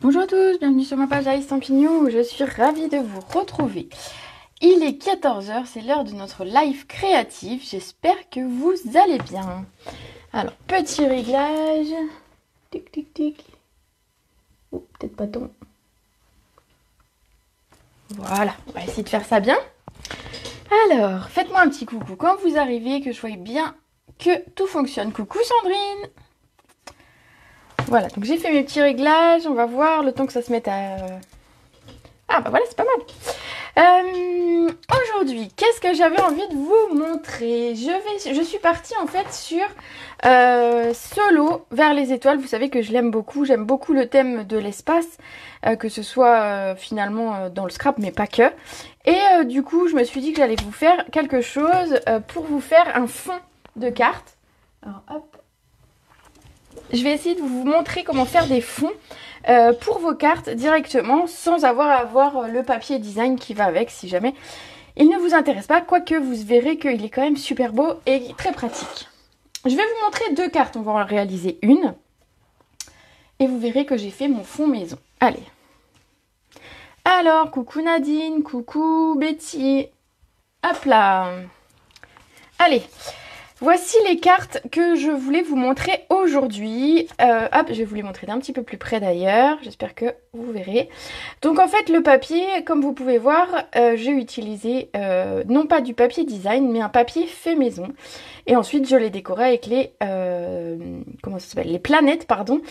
Bonjour à tous, bienvenue sur ma page Aïe Champignon où je suis ravie de vous retrouver. Il est 14 h, c'est l'heure de notre live créatif. J'espère que vous allez bien. Alors, petit réglage. Tic tic tic. Oh, peut-être pas ton. Voilà, on va essayer de faire ça bien. Alors, faites-moi un petit coucou quand vous arrivez, que je voie bien que tout fonctionne. Coucou Sandrine. Voilà, donc j'ai fait mes petits réglages. On va voir le temps que ça se mette à... Ah bah voilà, c'est pas mal. Aujourd'hui, qu'est-ce que j'avais envie de vous montrer? Je suis partie en fait sur Solo vers les étoiles. Vous savez que je l'aime beaucoup. J'aime beaucoup le thème de l'espace, que ce soit finalement dans le scrap, mais pas que. Et du coup, je me suis dit que j'allais vous faire quelque chose pour vous faire un fond de carte. Alors hop. Je vais essayer de vous montrer comment faire des fonds pour vos cartes directement sans avoir à avoir le papier design qui va avec si jamais il ne vous intéresse pas. Quoique vous verrez qu'il est quand même super beau et très pratique. Je vais vous montrer deux cartes, on va en réaliser une. Et vous verrez que j'ai fait mon fond maison. Allez. Alors, coucou Nadine, coucou Betty. Hop là. Allez. Voici les cartes que je voulais vous montrer aujourd'hui. Hop, je vais vous les montrer d'un petit peu plus près d'ailleurs. J'espère que vous verrez. Donc en fait, le papier, comme vous pouvez voir, j'ai utilisé non pas du papier design, mais un papier fait maison. Et ensuite, je l'ai décoré avec les comment ça s'appelle, les planètes, pardon,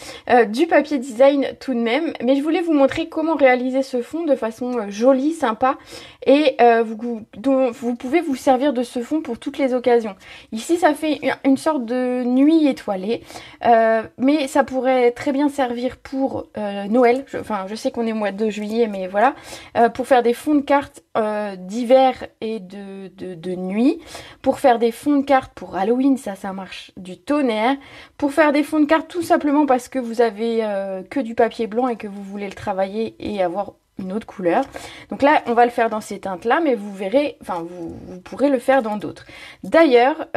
du papier design tout de même. Mais je voulais vous montrer comment réaliser ce fond de façon jolie, sympa. Et vous pouvez vous servir de ce fond pour toutes les occasions. Ici, ça fait une sorte de nuit étoilée, mais ça pourrait très bien servir pour Noël. Je sais qu'on est au mois de juillet, mais voilà, pour faire des fonds de cartes d'hiver et de nuit, pour faire des fonds de cartes pour Halloween, ça marche du tonnerre, pour faire des fonds de cartes tout simplement parce que vous avez que du papier blanc et que vous voulez le travailler et avoir une autre couleur. Donc là, on va le faire dans ces teintes-là, mais vous verrez, enfin, vous pourrez le faire dans d'autres. D'ailleurs,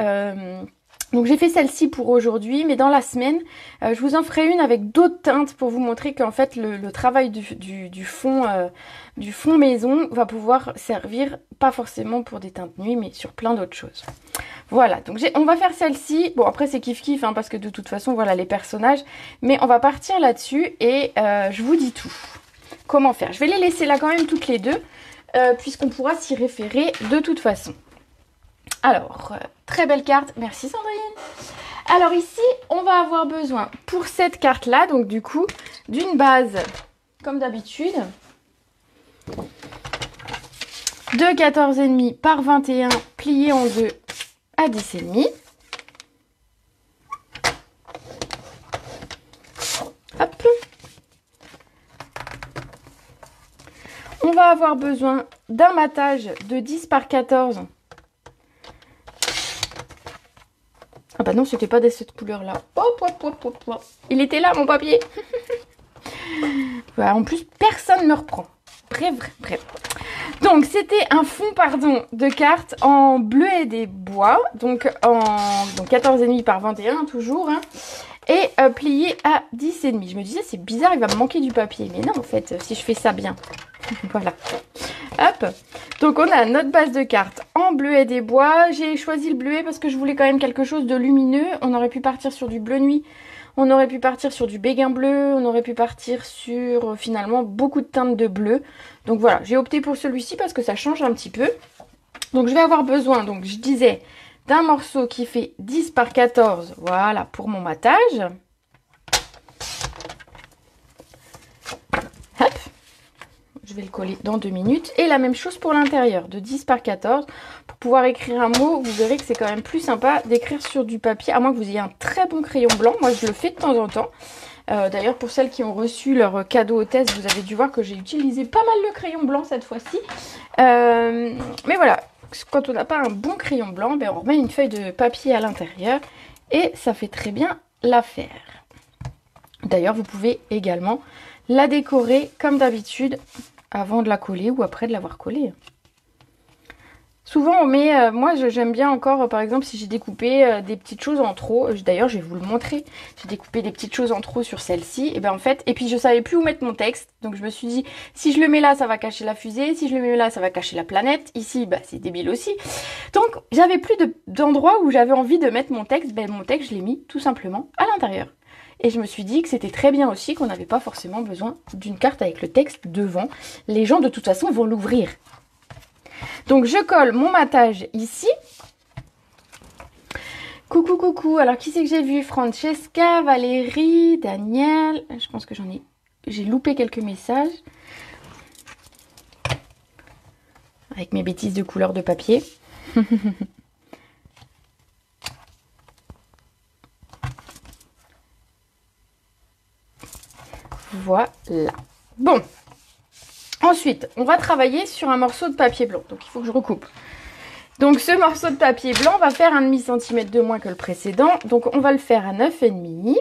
donc j'ai fait celle-ci pour aujourd'hui, mais dans la semaine, je vous en ferai une avec d'autres teintes pour vous montrer qu'en fait, le travail du fond maison va pouvoir servir, pas forcément pour des teintes nuit, mais sur plein d'autres choses. Voilà, donc on va faire celle-ci. Bon, après c'est kiff-kiff, hein, parce que de toute façon, voilà les personnages. Mais on va partir là-dessus et je vous dis tout. Comment faire? Je vais les laisser là quand même toutes les deux, puisqu'on pourra s'y référer de toute façon. Alors, très belle carte. Merci Sandrine. Alors ici, on va avoir besoin pour cette carte-là, donc du coup, d'une base, comme d'habitude, de 14,5 par 21 plié en deux à 10,5. Hop. On va avoir besoin d'un matage de 10 par 14. Ah bah non, c'était pas de cette couleur-là. Hop, hop, hop, hop, hop. Il était là, mon papier. Voilà, en plus, personne ne me reprend. Bref. Donc, c'était un fond, pardon, de cartes en bleu et des bois. Donc, en 14,5 par 21, toujours. Hein, et plié à 10,5. Je me disais, c'est bizarre, il va me manquer du papier. Mais non, en fait, si je fais ça bien. Voilà. Hop. Donc, on a notre base de cartes en bleuet des bois. J'ai choisi le bleuet parce que je voulais quand même quelque chose de lumineux. On aurait pu partir sur du bleu nuit. On aurait pu partir sur du béguin bleu. On aurait pu partir sur, finalement, beaucoup de teintes de bleu. Donc, voilà. J'ai opté pour celui-ci parce que ça change un petit peu. Donc, je vais avoir besoin, donc, je disais, d'un morceau qui fait 10 par 14. Voilà, pour mon matage. Hop. Je vais le coller dans 2 minutes. Et la même chose pour l'intérieur, de 10 par 14. Pour pouvoir écrire un mot, vous verrez que c'est quand même plus sympa d'écrire sur du papier, à moins que vous ayez un très bon crayon blanc. Moi, je le fais de temps en temps. D'ailleurs, pour celles qui ont reçu leur cadeau hôtesse, vous avez dû voir que j'ai utilisé pas mal le crayon blanc cette fois-ci. Mais voilà, quand on n'a pas un bon crayon blanc, ben on remet une feuille de papier à l'intérieur. Et ça fait très bien l'affaire. D'ailleurs, vous pouvez également la décorer comme d'habitude, avant de la coller ou après de l'avoir collée. Souvent on met, moi j'aime bien encore par exemple si j'ai découpé des petites choses en trop, d'ailleurs je vais vous le montrer, j'ai découpé des petites choses en trop sur celle-ci, et ben en fait, et puis je savais plus où mettre mon texte, donc je me suis dit si je le mets là ça va cacher la fusée, si je le mets là ça va cacher la planète, ici bah c'est débile aussi, donc j'avais plus d'endroits où j'avais envie de mettre mon texte, ben mon texte je l'ai mis tout simplement à l'intérieur. Et je me suis dit que c'était très bien aussi qu'on n'avait pas forcément besoin d'une carte avec le texte devant, les gens de toute façon vont l'ouvrir. Donc je colle mon matage ici. Coucou, coucou. Alors qui c'est que j'ai vu? Francesca, Valérie, Daniel. Je pense que j'ai loupé quelques messages. Avec mes bêtises de couleur de papier. Voilà. Bon. Ensuite, on va travailler sur un morceau de papier blanc. Donc, il faut que je recoupe. Donc, ce morceau de papier blanc va faire 1,5 cm de moins que le précédent. Donc, on va le faire à 9,5.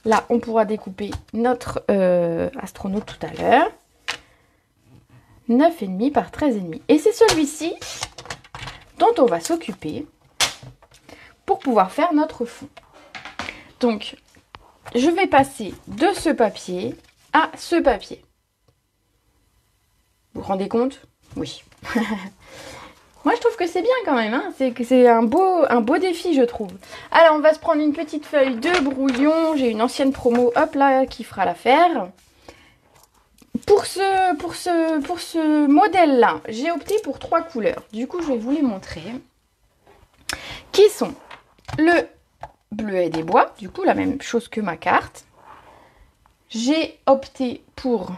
Là, on pourra découper notre astronaute tout à l'heure. 9,5 par 13,5. Et c'est celui-ci dont on va s'occuper pour pouvoir faire notre fond. Donc, je vais passer de ce papier à ce papier. Vous vous rendez compte? Oui. Moi, je trouve que c'est bien quand même. Hein, c'est un beau défi, je trouve. Alors, on va se prendre une petite feuille de brouillon. J'ai une ancienne promo, hop là, qui fera l'affaire. Pour ce modèle-là, j'ai opté pour 3 couleurs. Du coup, je vais vous les montrer. Qui sont le bleuet des bois. Du coup, la même chose que ma carte. J'ai opté pour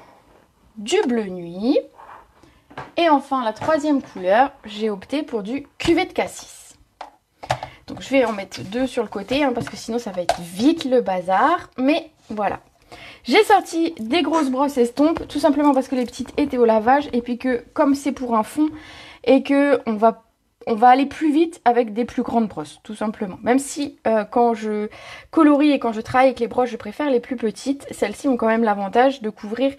du bleu nuit. Et enfin, la troisième couleur, j'ai opté pour du cuvet de cassis. Donc, je vais en mettre 2 sur le côté, hein, parce que sinon, ça va être vite le bazar. Mais voilà. J'ai sorti des grosses brosses estompes, tout simplement parce que les petites étaient au lavage. Et puis que, comme c'est pour un fond, et que on va aller plus vite avec des plus grandes brosses, tout simplement. Même si, quand je colorie et quand je travaille avec les brosses, je préfère les plus petites. Celles-ci ont quand même l'avantage de couvrir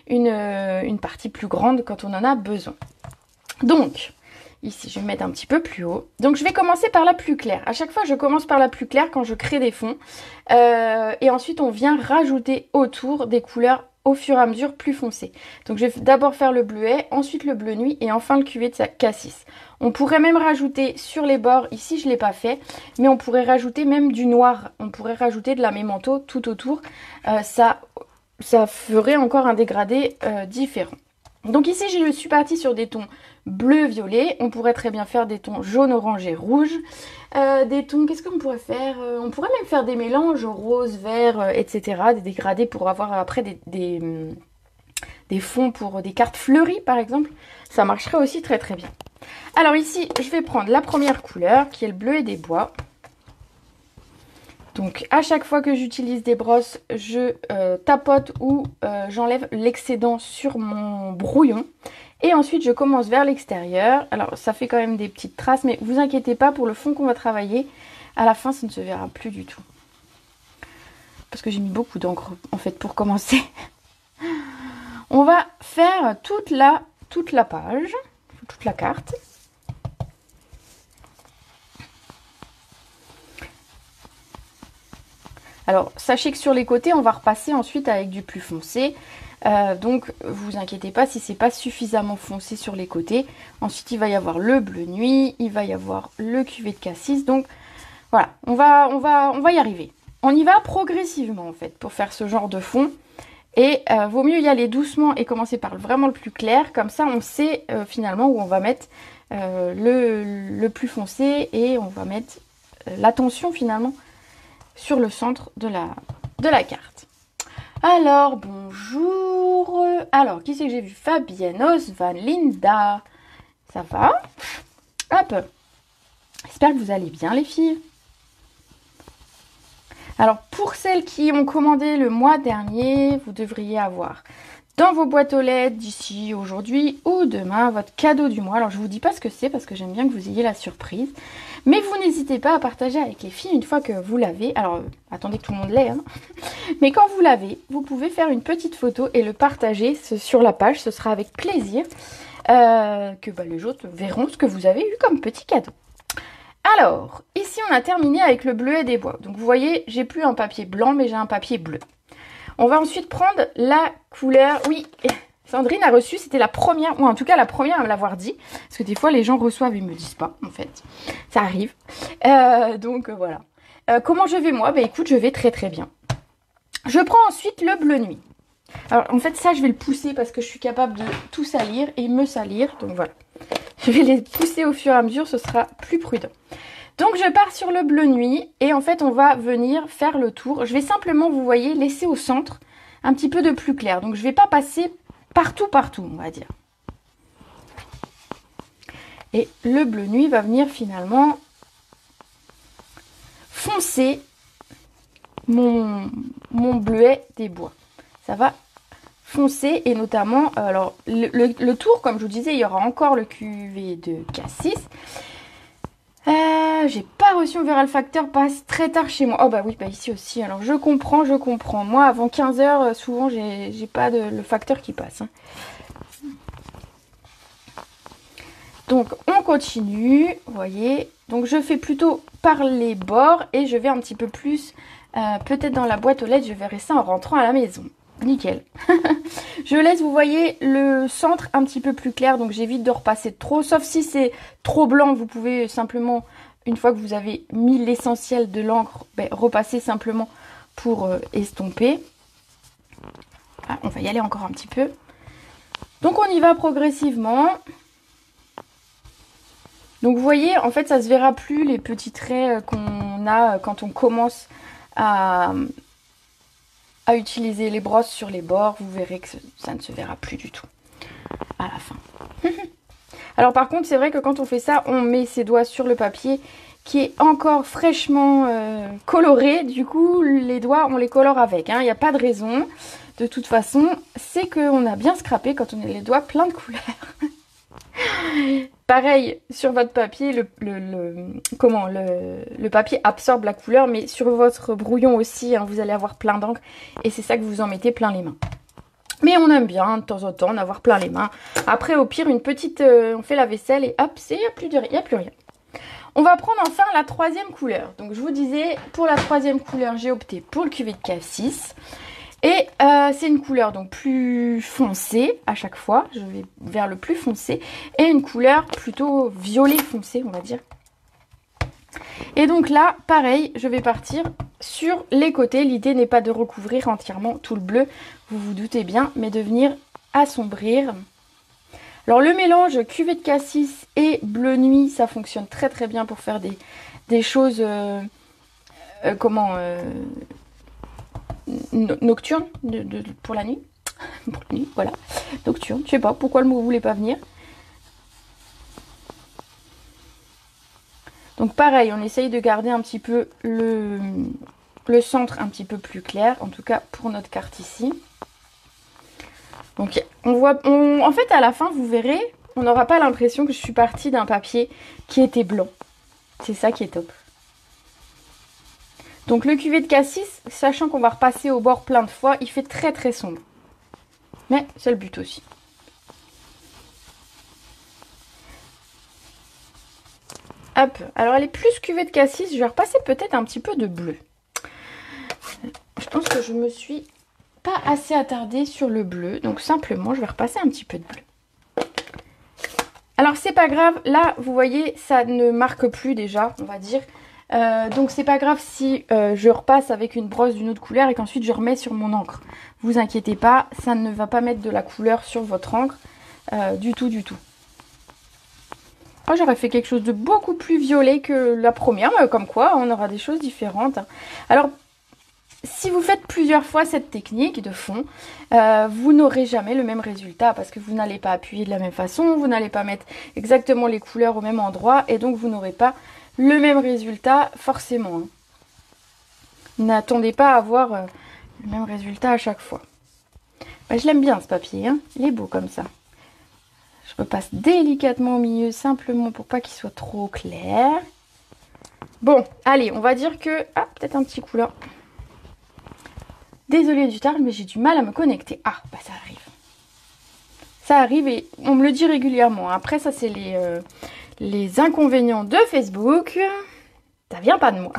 une partie plus grande quand on en a besoin. Donc, ici, je vais mettre un petit peu plus haut. Donc, je vais commencer par la plus claire. À chaque fois, je commence par la plus claire quand je crée des fonds. Et ensuite, on vient rajouter autour des couleurs au fur et à mesure plus foncées. Donc, je vais d'abord faire le bleuet, ensuite le bleu nuit et enfin le cuvet de cassis. On pourrait même rajouter sur les bords, ici je ne l'ai pas fait, mais on pourrait rajouter même du noir. On pourrait rajouter de la mémento tout autour. Ça ferait encore un dégradé différent. Donc ici, je suis partie sur des tons bleu-violet. On pourrait très bien faire des tons jaune, orange et rouge. Des tons, qu'est-ce qu'on pourrait faire? On pourrait même faire des mélanges rose, vert, etc. Des dégradés pour avoir après des fonds pour des cartes fleuries, par exemple. Ça marcherait aussi très très bien. Alors ici, je vais prendre la première couleur, qui est le bleuet des bois. Donc à chaque fois que j'utilise des brosses, je tapote ou j'enlève l'excédent sur mon brouillon. Et ensuite je commence vers l'extérieur. Alors ça fait quand même des petites traces, mais vous inquiétez pas, pour le fond qu'on va travailler, à la fin ça ne se verra plus du tout. Parce que j'ai mis beaucoup d'encre en fait pour commencer. On va faire toute la page, toute la carte. Alors, sachez que sur les côtés, on va repasser ensuite avec du plus foncé. Donc, vous inquiétez pas si c'est pas suffisamment foncé sur les côtés. Ensuite, il va y avoir le bleu nuit, il va y avoir le cuvet de cassis. Donc, voilà, on va y arriver. On y va progressivement, en fait, pour faire ce genre de fond. Et vaut mieux y aller doucement et commencer par vraiment le plus clair. Comme ça, on sait finalement où on va mettre le plus foncé et on va mettre l'attention finalement sur le centre de la carte. Alors, bonjour. Alors, qui c'est que j'ai vu? Fabienne, Osvan, Linda. Ça va? Hop. J'espère que vous allez bien, les filles. Alors, pour celles qui ont commandé le mois dernier, vous devriez avoir dans vos boîtes aux lettres d'ici aujourd'hui ou demain votre cadeau du mois. Alors, je ne vous dis pas ce que c'est parce que j'aime bien que vous ayez la surprise. Mais vous n'hésitez pas à partager avec les filles une fois que vous l'avez. Alors, attendez que tout le monde l'ait. Hein. Mais quand vous l'avez, vous pouvez faire une petite photo et le partager sur la page. Ce sera avec plaisir. que les autres verront ce que vous avez eu comme petit cadeau. Alors, ici on a terminé avec le bleuet des bois. Donc vous voyez, j'ai plus un papier blanc, mais j'ai un papier bleu. On va ensuite prendre la couleur... Oui, Sandrine a reçu, c'était la première, ou en tout cas la première à me l'avoir dit. Parce que des fois, les gens reçoivent et me disent pas, en fait. Ça arrive. Donc voilà. Comment je vais moi? Bah écoute, je vais très très bien. Je prends ensuite le bleu nuit. Alors en fait, ça, je vais le pousser parce que je suis capable de tout salir et me salir. Donc voilà. Je vais les pousser au fur et à mesure, ce sera plus prudent. Donc je pars sur le bleu nuit et en fait on va venir faire le tour. Je vais simplement, vous voyez, laisser au centre un petit peu de plus clair. Donc je ne vais pas passer partout, on va dire. Et le bleu nuit va venir finalement foncer mon bleuet des bois. Ça va foncer et notamment, alors le tour, comme je vous disais, il y aura encore le QV de Cassis. J'ai pas reçu, on verra le facteur passe très tard chez moi. Oh bah oui, bah ici aussi. Alors je comprends. Moi avant 15 h, souvent j'ai pas le facteur qui passe. Hein. Donc on continue, vous voyez. Donc je fais plutôt par les bords et je vais un petit peu plus, peut-être dans la boîte aux lettres, je verrai ça en rentrant à la maison. Nickel. Je laisse, vous voyez, le centre un petit peu plus clair, donc j'évite de repasser trop, sauf si c'est trop blanc, vous pouvez simplement, une fois que vous avez mis l'essentiel de l'encre, repasser simplement pour estomper. Ah, on va y aller encore un petit peu. Donc on y va progressivement. Donc vous voyez, en fait, ça se verra plus les petits traits qu'on a quand on commence à utiliser les brosses sur les bords. Vous verrez que ça ne se verra plus du tout à la fin. Alors par contre, c'est vrai que quand on fait ça, on met ses doigts sur le papier qui est encore fraîchement coloré. Du coup, les doigts, on les colore avec. Il n'y a pas de raison. De toute façon, c'est qu'on a bien scrappé quand on a les doigts pleins de couleurs. Pareil, sur votre papier, le papier absorbe la couleur, mais sur votre brouillon aussi, vous allez avoir plein d'encre et c'est ça que vous en mettez plein les mains. Mais on aime bien de temps en temps en avoir plein les mains. Après, au pire, une petite, on fait la vaisselle et hop, il n'y a plus rien. On va prendre enfin la troisième couleur. Donc je vous disais, pour la troisième couleur, j'ai opté pour le QV de Cassis. Et c'est une couleur donc plus foncée à chaque fois, je vais vers le plus foncé, et une couleur plutôt violet foncé, on va dire. Et donc là, pareil, je vais partir sur les côtés. L'idée n'est pas de recouvrir entièrement tout le bleu, vous vous doutez bien, mais de venir assombrir. Alors le mélange QV de Cassis et bleu nuit, ça fonctionne très très bien pour faire des choses, nocturne pour la nuit. Pour la nuit, voilà. Nocturne, je sais pas pourquoi le mot voulait pas venir. Donc pareil, on essaye de garder un petit peu le centre un petit peu plus clair, en tout cas pour notre carte ici. Donc en fait à la fin vous verrez, on n'aura pas l'impression que je suis partie d'un papier qui était blanc. C'est ça qui est top. Donc le QV de Cassis, sachant qu'on va repasser au bord plein de fois, il fait très très sombre. Mais c'est le but aussi. Hop, alors elle est plus QV de Cassis, je vais repasser peut-être un petit peu de bleu. Je pense que je me suis pas assez attardée sur le bleu, donc simplement je vais repasser un petit peu de bleu. Alors c'est pas grave, là vous voyez ça ne marque plus déjà, on va dire. Donc c'est pas grave si je repasse avec une brosse d'une autre couleur et qu'ensuite je remets sur mon encre. Vous inquiétez pas, ça ne va pas mettre de la couleur sur votre encre du tout. Oh, j'aurais fait quelque chose de beaucoup plus violet que la première, mais comme quoi on aura des choses différentes. Alors si vous faites plusieurs fois cette technique de fond, vous n'aurez jamais le même résultat parce que vous n'allez pas appuyer de la même façon, vous n'allez pas mettre exactement les couleurs au même endroit et donc vous n'aurez pas le même résultat forcément. N'attendez pas à avoir le même résultat à chaque fois. Je l'aime bien ce papier, hein. Il est beau comme ça. Je repasse délicatement au milieu simplement pour pas qu'il soit trop clair. Bon, allez, on va dire que... Ah, peut-être un petit coup là. Désolée du tard, mais j'ai du mal à me connecter. Ah, bah ça arrive. Ça arrive et on me le dit régulièrement. Après, ça, c'est les inconvénients de Facebook. Ça vient pas de moi.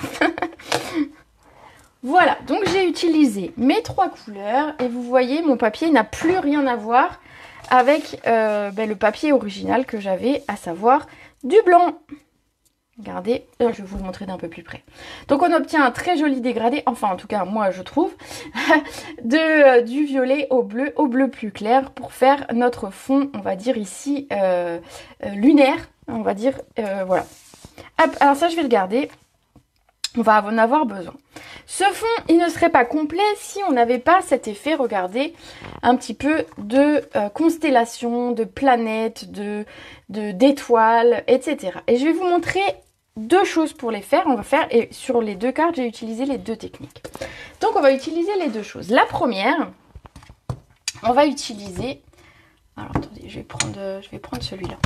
Voilà, donc j'ai utilisé mes 3 couleurs. Et vous voyez, mon papier n'a plus rien à voir avec le papier original que j'avais, à savoir du blanc. Regardez, je vais vous le montrer d'un peu plus près. Donc on obtient un très joli dégradé, enfin en tout cas moi je trouve, du violet au bleu plus clair pour faire notre fond, on va dire ici, lunaire, on va dire, voilà. Hop, alors ça je vais le garder, on va en avoir besoin. Ce fond, il ne serait pas complet si on n'avait pas cet effet, regardez, un petit peu de constellation, de planètes, d'étoiles, etc. Et je vais vous montrer 2 choses pour les faire. On va faire, et sur les 2 cartes, j'ai utilisé les 2 techniques. Donc, on va utiliser les 2 choses. La première, on va utiliser... Alors, attendez, je vais prendre celui-là.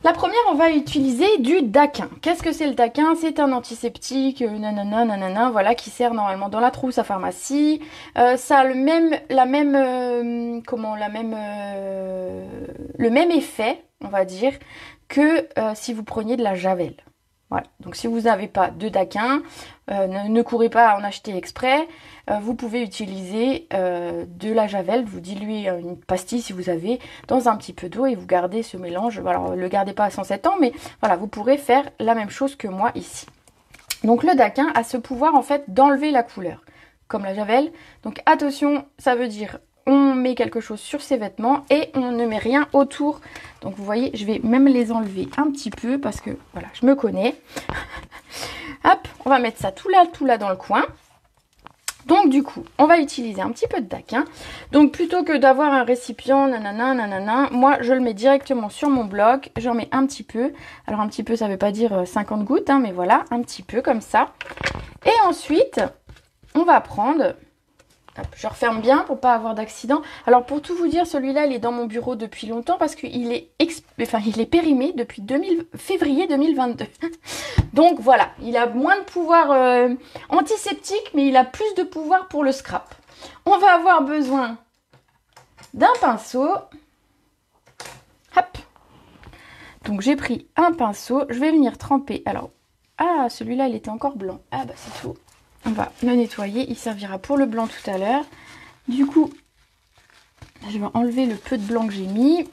La première, on va utiliser du daquin. Qu'est-ce que c'est le daquin? C'est un antiseptique, nanana, voilà, qui sert normalement dans la trousse à pharmacie. Ça a le même effet, on va dire, que si vous preniez de la javel. Voilà. Donc si vous n'avez pas de daquin, ne courez pas à en acheter exprès. Vous pouvez utiliser de la javel, vous diluez une pastille si vous avez dans un petit peu d'eau et vous gardez ce mélange. Alors le gardez pas à 107 ans, mais voilà, vous pourrez faire la même chose que moi ici. Donc le daquin a ce pouvoir en fait d'enlever la couleur, comme la javel. Donc attention, ça veut dire on met quelque chose sur ses vêtements et on ne met rien autour. Donc vous voyez, je vais même les enlever un petit peu parce que voilà, je me connais. Hop, on va mettre ça tout là dans le coin. Donc du coup, on va utiliser un petit peu de daquin. Donc plutôt que d'avoir un récipient, nanana, moi je le mets directement sur mon bloc. J'en mets un petit peu. Alors un petit peu, ça veut pas dire 50 gouttes, hein, mais voilà, un petit peu comme ça. Et ensuite, on va prendre... Hop, je referme bien pour pas avoir d'accident. Alors pour tout vous dire, celui-là il est dans mon bureau depuis longtemps parce qu'il est, il est périmé depuis février 2022. Donc voilà, il a moins de pouvoir antiseptique, mais il a plus de pouvoir pour le scrap. On va avoir besoin d'un pinceau. Hop. Donc j'ai pris un pinceau, je vais venir tremper. Alors, ah celui-là il était encore blanc. Ah bah c'est tout. On va le nettoyer, il servira pour le blanc tout à l'heure. Du coup, je vais enlever le peu de blanc que j'ai mis.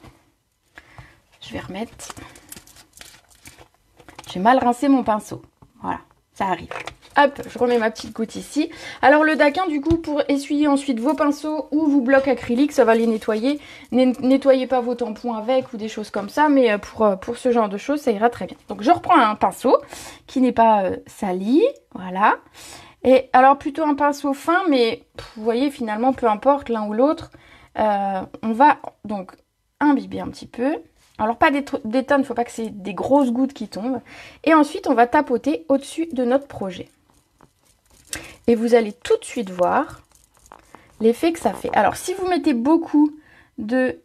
Je vais remettre. J'ai mal rincé mon pinceau. Voilà, ça arrive. Hop, je remets ma petite goutte ici. Alors le daquin, du coup, pour essuyer ensuite vos pinceaux ou vos blocs acryliques, ça va les nettoyer. Nettoyez pas vos tampons avec ou des choses comme ça, mais pour ce genre de choses, ça ira très bien. Donc je reprends un pinceau qui n'est pas sali, voilà. Et alors plutôt un pinceau fin, mais vous voyez finalement peu importe l'un ou l'autre. On va donc imbiber un petit peu. Alors pas d'étonne, il ne faut pas que c'est des grosses gouttes qui tombent. Et ensuite on va tapoter au-dessus de notre projet. Et vous allez tout de suite voir l'effet que ça fait. Alors si vous mettez beaucoup de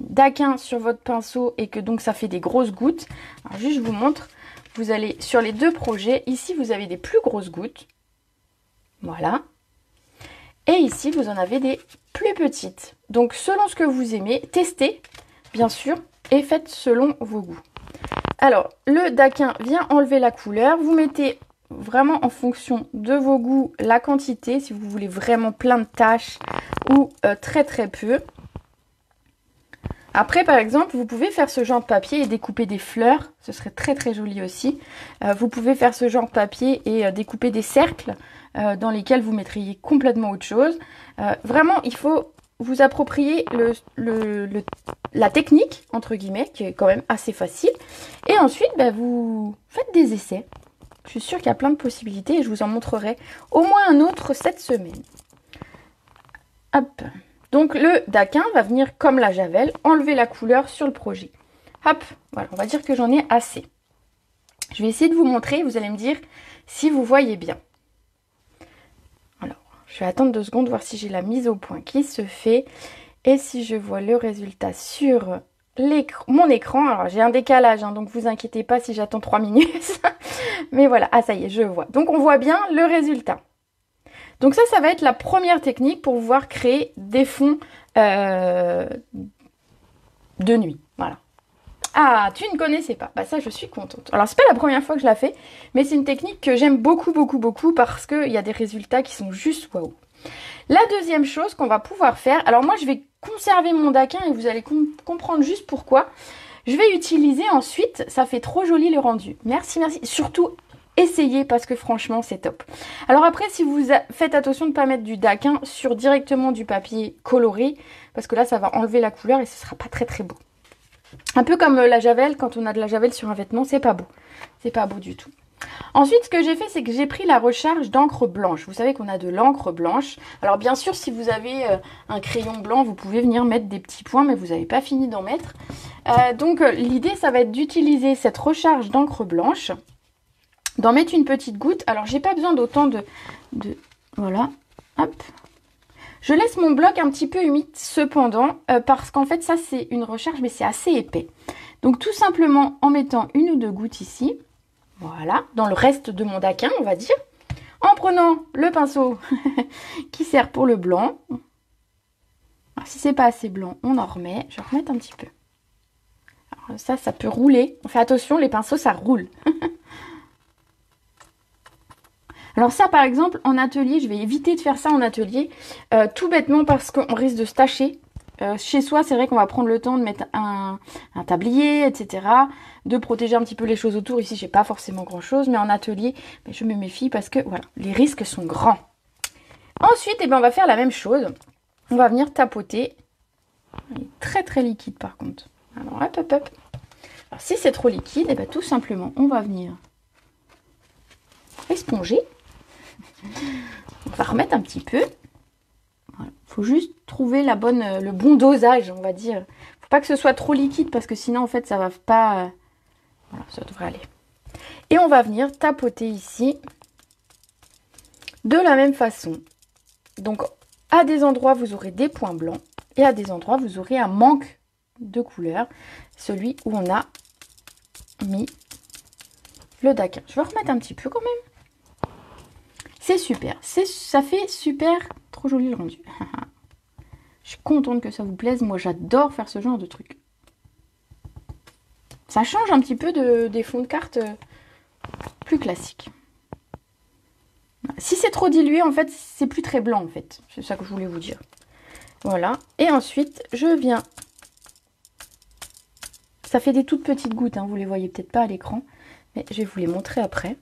daquin sur votre pinceau et que donc ça fait des grosses gouttes, alors juste je vous montre. Vous allez sur les 2 projets, ici vous avez des plus grosses gouttes, voilà, et ici vous en avez des plus petites. Donc selon ce que vous aimez, testez bien sûr et faites selon vos goûts. Alors le daquin vient enlever la couleur, vous mettez vraiment en fonction de vos goûts la quantité, si vous voulez vraiment plein de taches ou très peu. Après, par exemple, vous pouvez faire ce genre de papier et découper des fleurs. Ce serait très joli aussi. Vous pouvez faire ce genre de papier et découper des cercles dans lesquels vous mettriez complètement autre chose. Vraiment, il faut vous approprier la technique, entre guillemets, qui est quand même assez facile. Et ensuite, vous faites des essais. Je suis sûre qu'il y a plein de possibilités et je vous en montrerai au moins un autre cette semaine. Hop. Donc le daquin va venir comme la javel, enlever la couleur sur le projet. Hop, voilà, on va dire que j'en ai assez. Je vais essayer de vous montrer, vous allez me dire si vous voyez bien. Alors, je vais attendre 2 secondes, voir si j'ai la mise au point qui se fait. Et si je vois le résultat sur mon écran. Alors j'ai un décalage, hein, donc vous inquiétez pas si j'attends 3 minutes. Mais voilà, ah ça y est, je vois. Donc on voit bien le résultat. Donc ça va être la première technique pour pouvoir créer des fonds de nuit. Voilà. Ah, tu ne connaissais pas. Bah ça, je suis contente. Alors, c'est pas la première fois que je la fais, mais c'est une technique que j'aime beaucoup, beaucoup, beaucoup parce qu'il y a des résultats qui sont juste waouh. La deuxième chose qu'on va pouvoir faire, alors moi, je vais conserver mon daquin et vous allez comprendre juste pourquoi. Je vais utiliser ensuite, ça fait trop joli le rendu. Merci, merci. Surtout, essayez parce que franchement, c'est top. Alors après, si vous faites attention de ne pas mettre du daquin sur directement du papier coloré, parce que là, ça va enlever la couleur et ce sera pas très, très beau. Un peu comme la javel, quand on a de la javel sur un vêtement, c'est pas beau. C'est pas beau du tout. Ensuite, ce que j'ai fait, c'est que j'ai pris la recharge d'encre blanche. Vous savez qu'on a de l'encre blanche. Alors bien sûr, si vous avez un crayon blanc, vous pouvez venir mettre des petits points, mais vous n'avez pas fini d'en mettre. Donc l'idée, ça va être d'utiliser cette recharge d'encre blanche, d'en mettre une petite goutte. Alors j'ai pas besoin d'autant de... Voilà, hop. Je laisse mon bloc un petit peu humide cependant, parce qu'en fait ça c'est une recharge, mais c'est assez épais. Donc tout simplement en mettant une ou deux gouttes ici, voilà, dans le reste de mon daquin on va dire, en prenant le pinceau qui sert pour le blanc. Alors, si c'est pas assez blanc, on en remet, je vais remettre un petit peu. Alors, ça peut rouler, on fait attention, les pinceaux ça roule. Alors ça par exemple en atelier, je vais éviter de faire ça en atelier, tout bêtement parce qu'on risque de se tacher. Chez soi c'est vrai qu'on va prendre le temps de mettre un tablier, etc. De protéger un petit peu les choses autour. Ici j'ai pas forcément grand chose, mais en atelier je me méfie parce que voilà, les risques sont grands. Ensuite on va faire la même chose, on va venir tapoter. Il est très très liquide par contre. Alors hop hop hop. Alors si c'est trop liquide, tout simplement on va venir esponger. On va remettre un petit peu. Voilà. Faut juste trouver le bon dosage, on va dire. Faut pas que ce soit trop liquide parce que sinon en fait ça va pas. Voilà, ça devrait aller. Et on va venir tapoter ici de la même façon. Donc à des endroits vous aurez des points blancs et à des endroits vous aurez un manque de couleur, celui où on a mis le daquin. Je vais remettre un petit peu quand même. C'est super, ça fait super, trop joli le rendu. Je suis contente que ça vous plaise, moi j'adore faire ce genre de truc. Ça change un petit peu des fonds de cartes plus classiques. Si c'est trop dilué, en fait, c'est plus très blanc en fait. C'est ça que je voulais vous dire. Voilà, et ensuite je viens... Ça fait des toutes petites gouttes, hein. Vous les voyez peut-être pas à l'écran, mais je vais vous les montrer après.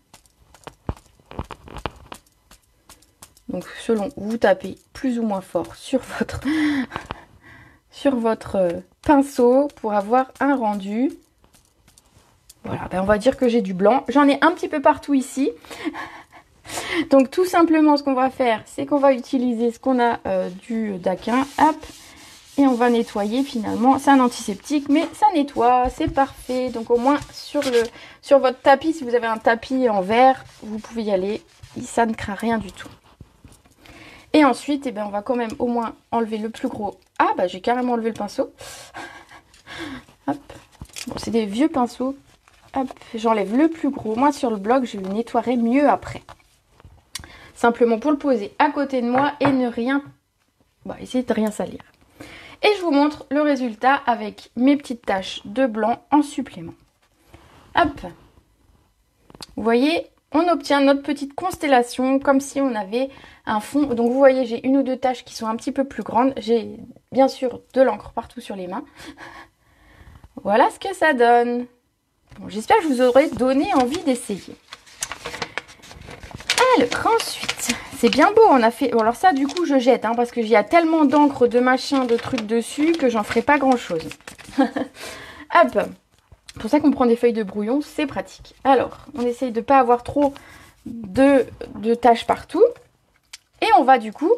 Donc selon, vous tapez plus ou moins fort sur votre pinceau pour avoir un rendu. Voilà, on va dire que j'ai du blanc. J'en ai un petit peu partout ici. Donc tout simplement ce qu'on va faire, c'est qu'on va utiliser ce qu'on a du daquin. Hop, et on va nettoyer finalement. C'est un antiseptique, mais ça nettoie, c'est parfait. Donc au moins sur votre tapis, si vous avez un tapis en verre, vous pouvez y aller. Ça ne craint rien du tout. Et ensuite, on va quand même au moins enlever le plus gros. Ah, j'ai carrément enlevé le pinceau. Hop. Bon, c'est des vieux pinceaux. Hop, j'enlève le plus gros. Moi, sur le bloc, je le nettoierai mieux après. Simplement pour le poser à côté de moi et ne rien... essayer de rien salir. Et je vous montre le résultat avec mes petites taches de blanc en supplément. Hop. Vous voyez, on obtient notre petite constellation comme si on avait un fond. Donc vous voyez, j'ai une ou deux taches qui sont un petit peu plus grandes. J'ai bien sûr de l'encre partout sur les mains. Voilà ce que ça donne. Bon, j'espère que je vous aurai donné envie d'essayer. Alors ensuite, c'est bien beau, on a fait... Bon, alors ça du coup je jette, parce qu'il y a tellement d'encre, de machin, de trucs dessus que j'en ferai pas grand chose. Hop. C'est pour ça qu'on prend des feuilles de brouillon, c'est pratique. Alors, on essaye de ne pas avoir trop de taches partout. Et on va du coup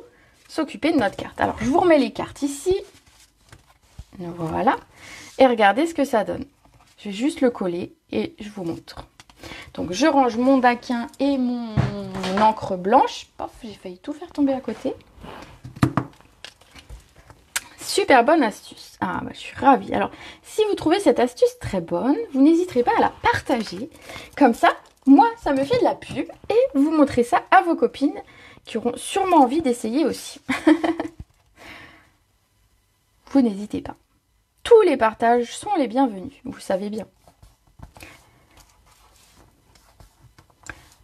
s'occuper de notre carte. Alors, je vous remets les cartes ici. Voilà. Et regardez ce que ça donne. Je vais juste le coller et je vous montre. Donc, je range mon daquin et mon encre blanche. Pof, j'ai failli tout faire tomber à côté. Super bonne astuce. Ah, je suis ravie. Alors, si vous trouvez cette astuce très bonne, vous n'hésiterez pas à la partager. Comme ça, moi, ça me fait de la pub. Et vous montrez ça à vos copines qui auront sûrement envie d'essayer aussi. Vous n'hésitez pas. Tous les partages sont les bienvenus, vous savez bien.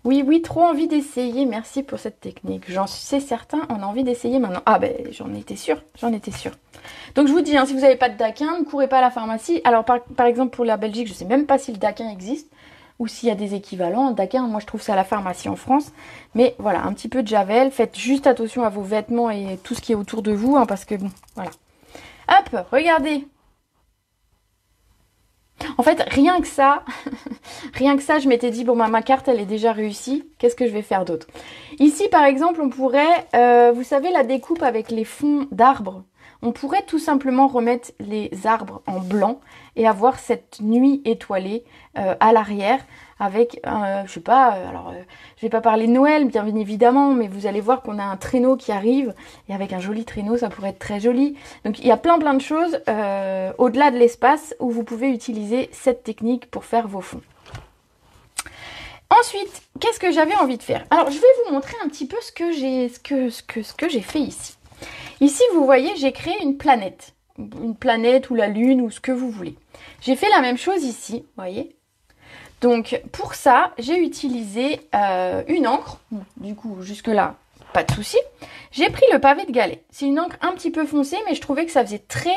Oui, oui, trop envie d'essayer. Merci pour cette technique. J'en sais certain, on a envie d'essayer maintenant. Ah ben, j'en étais sûre, j'en étais sûre. Donc je vous dis, hein, si vous n'avez pas de daquin, ne courez pas à la pharmacie. Alors par exemple pour la Belgique, je ne sais même pas si le daquin existe ou s'il y a des équivalents. Daquin, moi je trouve ça à la pharmacie en France. Mais voilà, un petit peu de javel. Faites juste attention à vos vêtements et tout ce qui est autour de vous, hein, parce que bon, voilà. Hop, regardez. En fait, rien que ça, je m'étais dit, bon, ma carte, elle est déjà réussie. Qu'est-ce que je vais faire d'autre? Ici, par exemple, on pourrait, vous savez, la découpe avec les fonds d'arbres. On pourrait tout simplement remettre les arbres en blanc et avoir cette nuit étoilée à l'arrière avec, je sais pas, alors je vais pas parler de Noël bien évidemment, mais vous allez voir qu'on a un traîneau qui arrive et avec un joli traîneau ça pourrait être très joli. Donc il y a plein de choses au-delà de l'espace où vous pouvez utiliser cette technique pour faire vos fonds. Ensuite, qu'est-ce que j'avais envie de faire? Alors je vais vous montrer un petit peu ce que j'ai fait ici. Ici, vous voyez, j'ai créé une planète ou la lune ou ce que vous voulez. J'ai fait la même chose ici, vous voyez. Donc, pour ça, j'ai utilisé une encre. Du coup, jusque-là, pas de souci. J'ai pris le pavé de Galais. C'est une encre un petit peu foncée, mais je trouvais que ça faisait très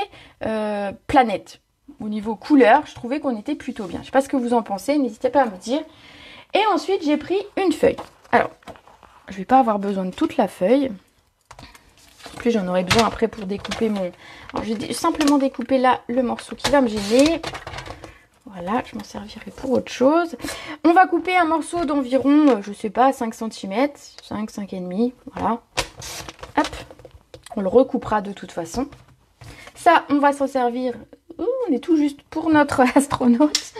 planète. Au niveau couleur, je trouvais qu'on était plutôt bien. Je ne sais pas ce que vous en pensez, n'hésitez pas à me dire. Et ensuite, j'ai pris une feuille. Alors, je ne vais pas avoir besoin de toute la feuille. En plus, j'en aurai besoin après pour découper mon... Alors, je vais simplement découper là le morceau qui va me gêner. Voilà, je m'en servirai pour autre chose. On va couper un morceau d'environ, je sais pas, 5 cm. 5, 5,5. Voilà. Hop. On le recoupera de toute façon. Ça, on va s'en servir... on est tout juste pour notre astronaute.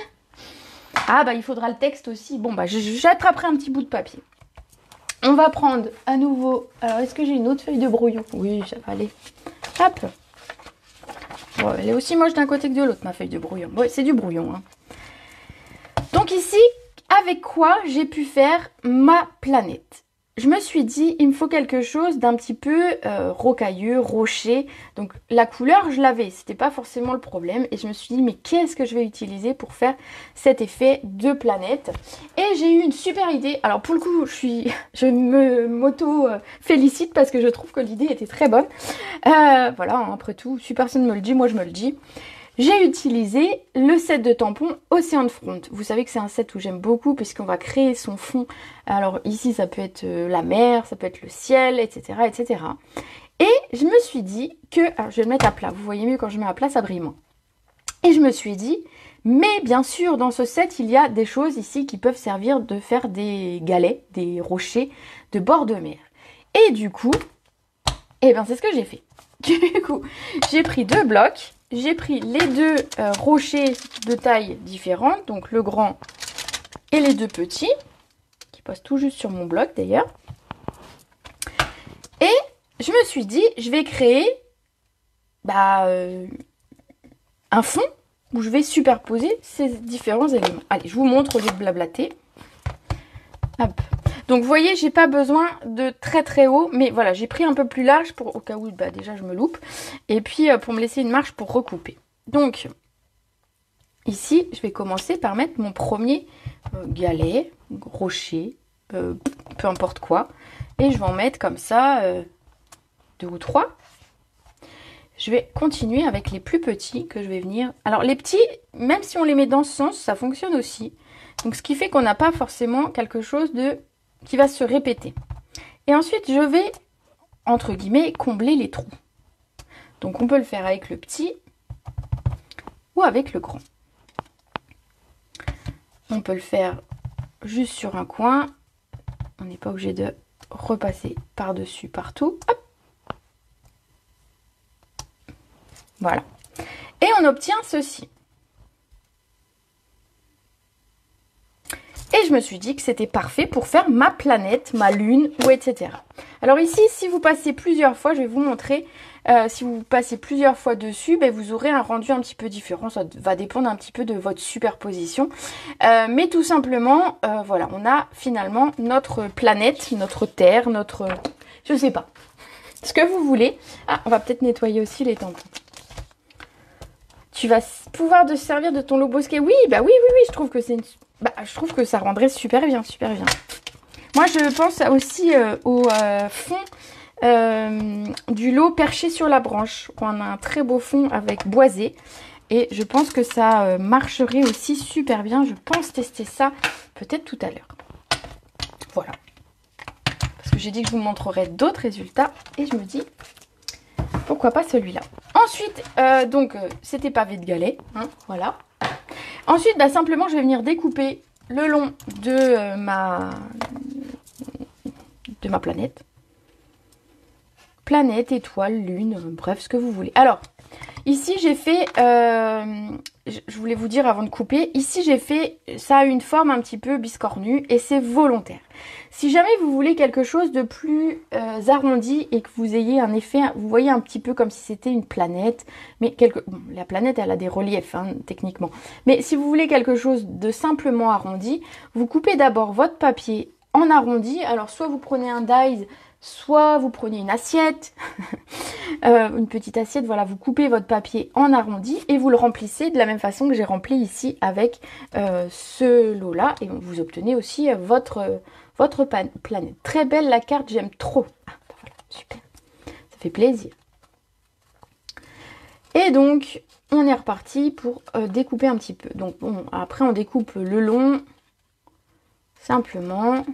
Ah, bah, il faudra le texte aussi. Bon, bah, j'attraperai un petit bout de papier. On va prendre à nouveau... Alors, est-ce que j'ai une autre feuille de brouillon? Oui, ça va aller. Hop. Bon, elle est aussi moche d'un côté que de l'autre, ma feuille de brouillon. Bon, c'est du brouillon. Hein. Donc ici, avec quoi j'ai pu faire ma planète? Je me suis dit, il me faut quelque chose d'un petit peu rocailleux, rocher. Donc la couleur, je l'avais, c'était pas forcément le problème. Et je me suis dit, mais qu'est-ce que je vais utiliser pour faire cet effet de planète? Et j'ai eu une super idée. Alors pour le coup, je me m'auto-félicite parce que je trouve que l'idée était très bonne. Voilà, hein, après tout, si personne me le dit, moi je me le dis. J'ai utilisé le set de tampons Ocean Front. Vous savez que c'est un set où j'aime beaucoup puisqu'on va créer son fond. Alors ici, ça peut être la mer, ça peut être le ciel, etc., etc. Et je me suis dit que... Alors je vais le mettre à plat. Vous voyez mieux quand je mets à plat, ça brille moins. Et je me suis dit, mais bien sûr, dans ce set, il y a des choses ici qui peuvent servir de faire des galets, des rochers de bord de mer. Et du coup, eh ben c'est ce que j'ai fait. Du coup, j'ai pris 2 blocs. J'ai pris les 2 rochers de taille différente, donc le grand et les 2 petits, qui passent tout juste sur mon bloc d'ailleurs. Et je me suis dit, je vais créer un fond où je vais superposer ces différents éléments. Allez, je vous montre au lieu de blablater. Hop. Donc vous voyez, j'ai pas besoin de très très haut, mais voilà, j'ai pris un peu plus large pour au cas où déjà je me loupe. Et puis pour me laisser une marge pour recouper. Donc ici, je vais commencer par mettre mon premier galet, rocher, peu importe quoi. Et je vais en mettre comme ça 2 ou 3. Je vais continuer avec les plus petits que je vais venir... Alors les petits, même si on les met dans ce sens, ça fonctionne aussi. Donc ce qui fait qu'on n'a pas forcément quelque chose qui va se répéter. Et ensuite, je vais, entre guillemets, combler les trous. Donc on peut le faire avec le petit ou avec le grand. On peut le faire juste sur un coin. On n'est pas obligé de repasser par-dessus partout. Hop. Voilà. Et on obtient ceci. Et je me suis dit que c'était parfait pour faire ma planète, ma lune, ou etc. Alors ici, si vous passez plusieurs fois, je vais vous montrer, si vous passez plusieurs fois dessus, vous aurez un rendu un petit peu différent. Ça va dépendre un petit peu de votre superposition. Mais tout simplement, voilà, on a finalement notre planète, notre Terre, Je sais pas. Ce que vous voulez. Ah, on va peut-être nettoyer aussi les tampons. Ce que vous voulez. Ah, on va peut-être nettoyer aussi les tampons. Tu vas pouvoir te servir de ton lot Bosquet. Oui, bah oui, je trouve que c'est une... je trouve que ça rendrait super bien, super bien. Moi, je pense aussi au fond du lot Perché sur la branche. On a un très beau fond avec boisé. Et je pense que ça marcherait aussi super bien. Je pense tester ça peut-être tout à l'heure. Voilà. Parce que j'ai dit que je vous montrerai d'autres résultats. Et je me dis, pourquoi pas celui-là. Ensuite, c'était pavé de galets. Hein, voilà. Ensuite, simplement, je vais venir découper le long de ma planète. Planète, étoile, lune, bref, ce que vous voulez. Alors, ici, j'ai fait... je voulais vous dire avant de couper. Ici, j'ai fait... Ça a une forme un petit peu biscornue et c'est volontaire. Si jamais vous voulez quelque chose de plus arrondi et que vous ayez un effet... Vous voyez un petit peu comme si c'était une planète. Mais bon, la planète, elle a des reliefs, hein, techniquement. Mais si vous voulez quelque chose de simplement arrondi, vous coupez d'abord votre papier en arrondi. Alors, soit vous prenez un dies... Soit vous prenez une assiette, une petite assiette, voilà, vous coupez votre papier en arrondi et vous le remplissez de la même façon que j'ai rempli ici avec ce lot-là. Et vous obtenez aussi votre planète. Très belle la carte, j'aime trop. Ah, voilà, super, ça fait plaisir. Et donc, on est reparti pour découper un petit peu. Donc, bon, après on découpe le long, simplement...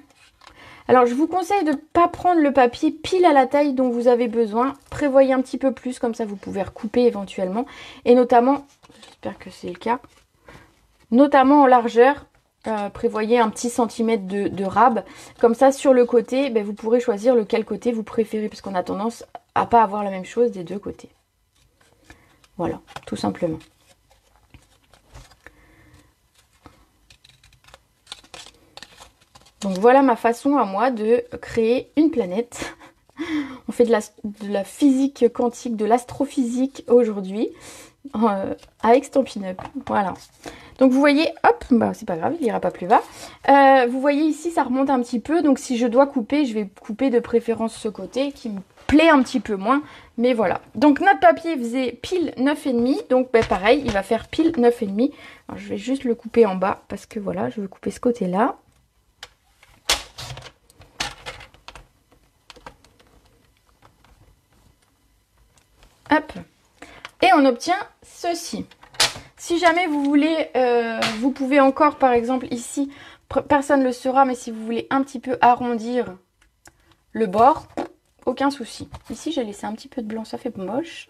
Alors, je vous conseille de ne pas prendre le papier pile à la taille dont vous avez besoin. Prévoyez un petit peu plus, comme ça vous pouvez recouper éventuellement. Et notamment, j'espère que c'est le cas, notamment en largeur, prévoyez un petit centimètre de rab. Comme ça, sur le côté, vous pourrez choisir lequel côté vous préférez, parce qu'on a tendance à pas avoir la même chose des deux côtés. Voilà, tout simplement. Donc voilà ma façon à moi de créer une planète. On fait de la physique quantique, de l'astrophysique aujourd'hui avec Stampin' Up. Voilà. Donc vous voyez, hop, c'est pas grave, il ira pas plus bas. Vous voyez ici, ça remonte un petit peu. Donc si je dois couper, je vais couper de préférence ce côté qui me plaît un petit peu moins. Mais voilà. Donc notre papier faisait pile 9,5. Donc pareil, il va faire pile 9,5. Alors je vais juste le couper en bas parce que voilà, je veux couper ce côté-là. Hop. Et on obtient ceci. Si jamais vous voulez, vous pouvez encore, par exemple, ici, personne ne le saura, mais si vous voulez un petit peu arrondir le bord, aucun souci. Ici, j'ai laissé un petit peu de blanc, ça fait moche.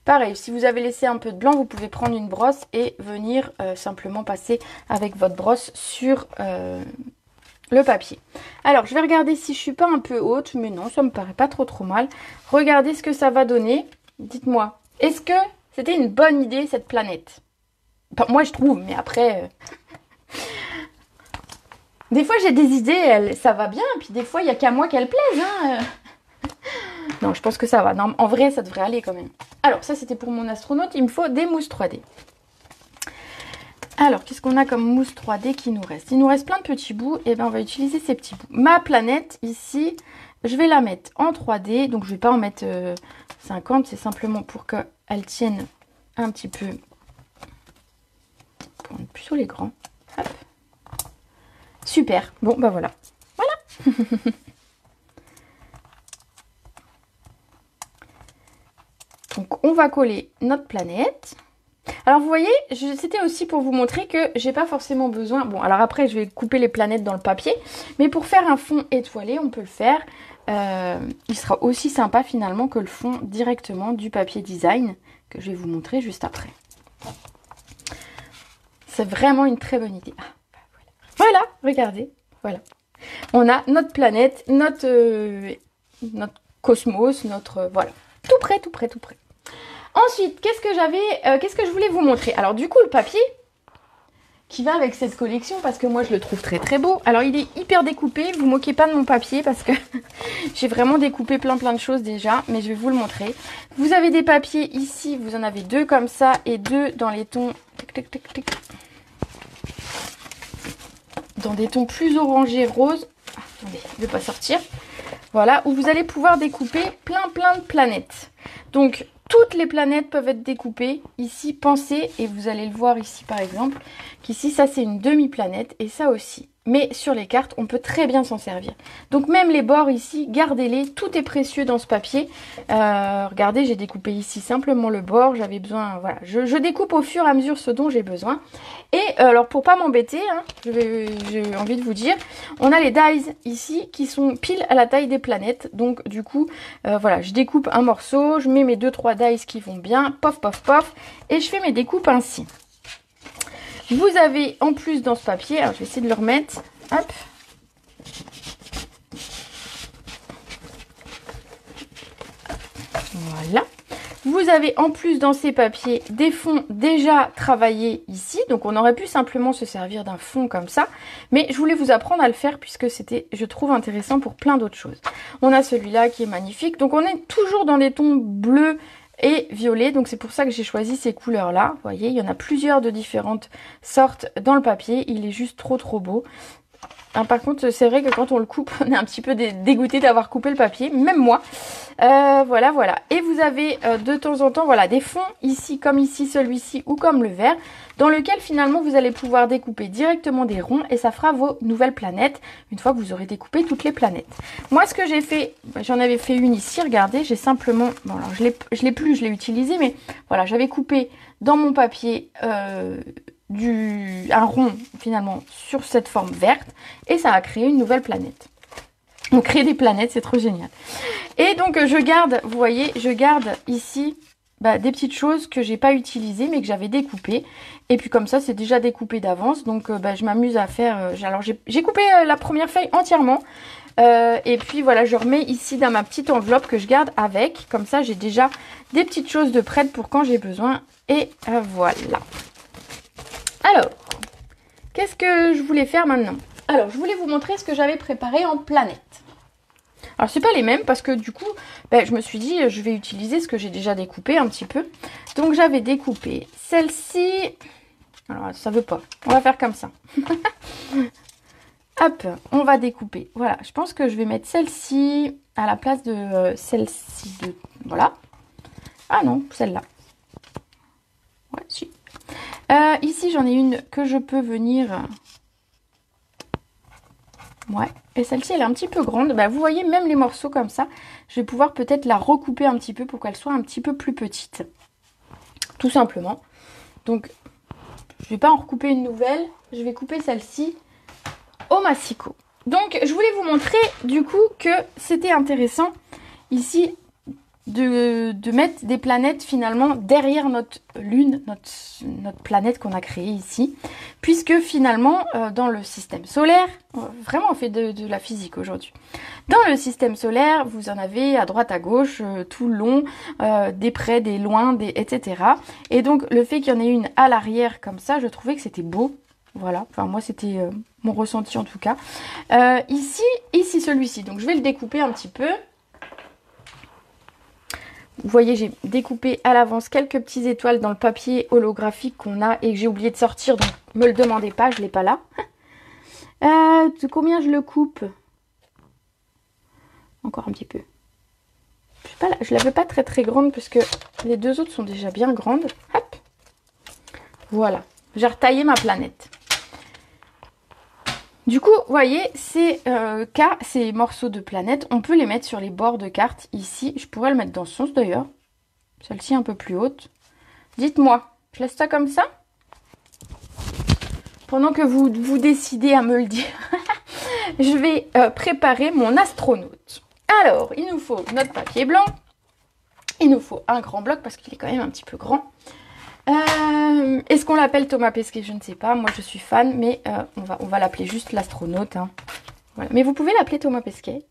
Pareil, si vous avez laissé un peu de blanc, vous pouvez prendre une brosse et venir simplement passer avec votre brosse sur le papier. Alors, je vais regarder si je suis pas un peu haute, mais non, ça me paraît pas trop mal. Regardez ce que ça va donner. Dites-moi, est-ce que c'était une bonne idée cette planète? Enfin, moi je trouve, mais après... Des fois j'ai des idées, ça va bien, puis des fois il n'y a qu'à moi qu'elles plaisent. Hein. Non, je pense que ça va. Non, en vrai, ça devrait aller quand même. Alors, ça c'était pour mon astronaute, il me faut des mousses 3D. Alors, qu'est-ce qu'on a comme mousse 3D qui nous reste? Il nous reste plein de petits bouts, et bien on va utiliser ces petits bouts. Ma planète, ici, je vais la mettre en 3D, donc je ne vais pas en mettre 50, c'est simplement pour qu'elle tienne un petit peu, pour être plutôt les grands. Hop. Super, bon voilà. Voilà. Donc on va coller notre planète. Alors vous voyez, c'était aussi pour vous montrer que j'ai pas forcément besoin... Bon, alors après je vais couper les planètes dans le papier, mais pour faire un fond étoilé, on peut le faire. Il sera aussi sympa finalement que le fond directement du papier design, que je vais vous montrer juste après. C'est vraiment une très bonne idée. Ah, voilà, regardez, voilà. On a notre planète, notre cosmos, notre... Voilà, tout prêt, tout prêt, tout prêt. Ensuite, qu'est-ce que je voulais vous montrer? Alors du coup, le papier qui va avec cette collection, parce que moi je le trouve très beau. Alors il est hyper découpé, vous moquez pas de mon papier parce que j'ai vraiment découpé plein de choses déjà, mais je vais vous le montrer. Vous avez des papiers ici, vous en avez deux comme ça et deux dans les tons... Dans des tons plus orangés roses. Ah, attendez, il ne veut pas sortir. Voilà, où vous allez pouvoir découper plein de planètes. Donc, toutes les planètes peuvent être découpées. Ici, pensez, et vous allez le voir ici par exemple, qu'ici, ça c'est une demi-planète et ça aussi. Mais sur les cartes, on peut très bien s'en servir. Donc même les bords ici, gardez-les. Tout est précieux dans ce papier. Regardez, j'ai découpé ici simplement le bord. J'avais besoin, voilà. Je découpe au fur et à mesure ce dont j'ai besoin. Et alors pour pas m'embêter, hein, j'ai envie de vous dire, on a les dies ici qui sont pile à la taille des planètes. Donc du coup, voilà, je découpe un morceau, je mets mes 2-3 dies qui vont bien, pof, pof, pof, et je fais mes découpes ainsi. Vous avez en plus dans ce papier, alors je vais essayer de le remettre, hop. Voilà. Vous avez en plus dans ces papiers des fonds déjà travaillés ici. Donc on aurait pu simplement se servir d'un fond comme ça. Mais je voulais vous apprendre à le faire puisque c'était, je trouve, intéressant pour plein d'autres choses. On a celui-là qui est magnifique. Donc on est toujours dans des tons bleus et violet, donc c'est pour ça que j'ai choisi ces couleurs là. Vous voyez, il y en a plusieurs de différentes sortes dans le papier, il est juste trop beau. Hein, par contre, c'est vrai que quand on le coupe, on est un petit peu dégoûté d'avoir coupé le papier, même moi. Voilà. Et vous avez de temps en temps, voilà, des fonds ici, comme ici, celui-ci, ou comme le vert, dans lequel finalement vous allez pouvoir découper directement des ronds et ça fera vos nouvelles planètes, une fois que vous aurez découpé toutes les planètes. Moi, ce que j'ai fait, j'en avais fait une ici, regardez, j'ai simplement, bon alors je l'ai plus, je l'ai utilisé, mais voilà, j'avais coupé dans mon papier un rond finalement sur cette forme verte et ça a créé une nouvelle planète. On crée des planètes, c'est trop génial. Et donc je garde, vous voyez, je garde ici des petites choses que j'ai pas utilisées mais que j'avais découpées. Et puis comme ça c'est déjà découpé d'avance. Donc je m'amuse à faire. Alors j'ai coupé la première feuille entièrement. Et puis voilà, je remets ici dans ma petite enveloppe que je garde avec. Comme ça j'ai déjà des petites choses de prêtes pour quand j'ai besoin. Et voilà. Alors, qu'est-ce que je voulais faire maintenant? Alors, je voulais vous montrer ce que j'avais préparé en planète. Alors, c'est pas les mêmes parce que du coup, je me suis dit, je vais utiliser ce que j'ai déjà découpé un petit peu. Donc, j'avais découpé celle-ci. Alors, ça veut pas. On va faire comme ça. Hop, on va découper. Voilà, je pense que je vais mettre celle-ci à la place de celle-ci. Voilà. Ah non, celle-là. Ouais, si. Ici, j'en ai une que je peux venir... Ouais, et celle-ci, elle est un petit peu grande. Vous voyez, même les morceaux comme ça, je vais pouvoir peut-être la recouper un petit peu pour qu'elle soit un petit peu plus petite. Tout simplement. Donc, je vais pas en recouper une nouvelle. Je vais couper celle-ci au massicot. Donc, je voulais vous montrer, du coup, que c'était intéressant, ici, de mettre des planètes finalement derrière notre lune, notre planète qu'on a créée ici, puisque finalement dans le système solaire, vraiment on fait de la physique aujourd'hui, dans le système solaire vous en avez à droite à gauche tout le long, des près, des loin, etc. Et donc le fait qu'il y en ait une à l'arrière comme ça, je trouvais que c'était beau. Voilà, enfin moi c'était mon ressenti en tout cas. Ici celui-ci, donc je vais le découper un petit peu. Vous voyez, j'ai découpé à l'avance quelques petites étoiles dans le papier holographique qu'on a et que j'ai oublié de sortir, donc me le demandez pas, je l'ai pas là. De combien je le coupe? Encore un petit peu. Je l'avais pas très grande parce que les deux autres sont déjà bien grandes. Hop. Voilà, j'ai retaillé ma planète. Du coup, vous voyez, ces morceaux de planète, on peut les mettre sur les bords de cartes ici. Je pourrais le mettre dans ce sens d'ailleurs. Celle-ci un peu plus haute. Dites-moi, je laisse ça comme ça? Pendant que vous décidez à me le dire, je vais préparer mon astronaute. Alors, il nous faut notre papier blanc. Il nous faut un grand bloc parce qu'il est quand même un petit peu grand. Est-ce qu'on l'appelle Thomas Pesquet? Je ne sais pas, moi je suis fan, mais on va l'appeler juste l'astronaute. Hein. Voilà. Mais vous pouvez l'appeler Thomas Pesquet.